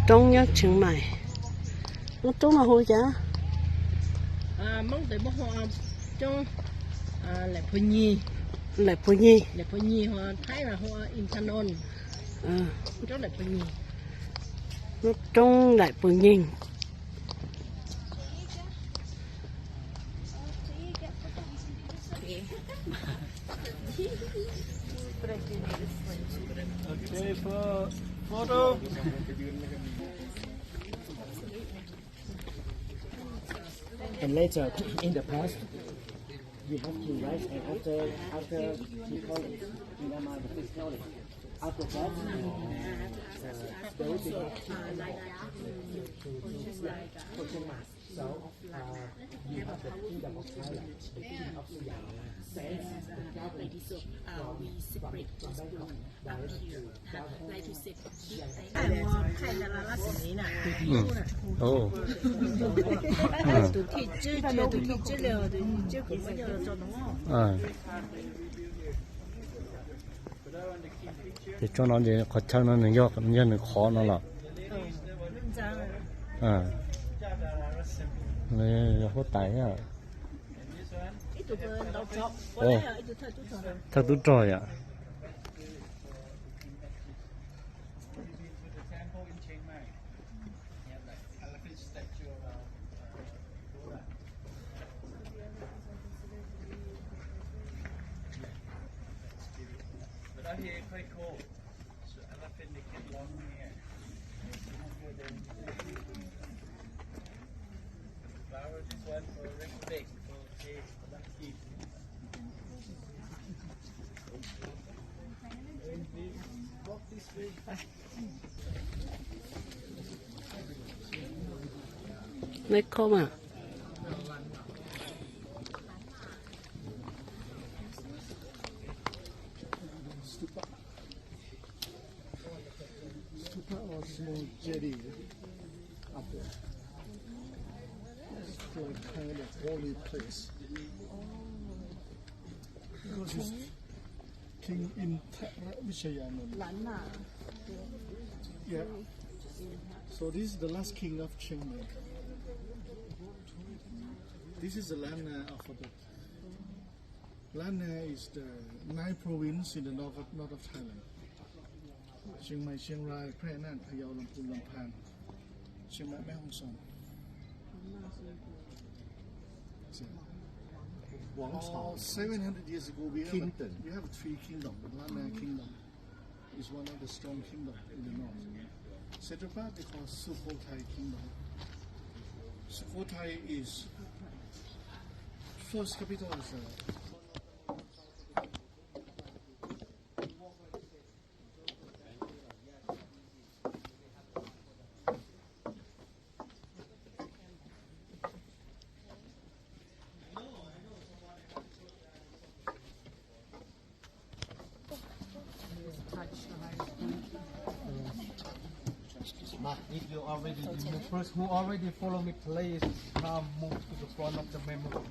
Trong nhất ChangMai. Trong là hồ chả? Mong tới bao hoa trong lại phơi nhi. Lại phơi nhi. Lại phơi nhi hoa thái là hoa intanon. Trong lại phơi nhi. Trong lại phơi nhi. Okay, for photo. And later, in the past, we have to write, and after we call it in Myanmar the fifth knowledge. After that, there will be so you have the kingdom of Thailand, the kingdom of Siam, sends the government we separate this group up here. Like to say, Oh. Thì cho nó gì có chắc nó nhiều nhân khó nó là này hốt tải à thật tốt rồi ạ. Lấy không à? Stupa or small jetty up there. It's like kind of holy place. Because it's King in Vishayananda. Yeah. So this is the last king of ChangMai. This is the Laim alphabet. Laim is the 9th province in the north of Thailand. ChangMai, Chiang Rai, Phra Nang, Phayao, Lamphun, Lamphang, Chiang Mai, Mae Hong Son. Oh, 700 years ago we have 3 kingdoms. Laim kingdom is one of the strong kingdoms in the north. Central part they call Sukhothai kingdom. Sukhothai is first capital is if you already the first who already follow me, please now move to the front of the memory.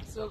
So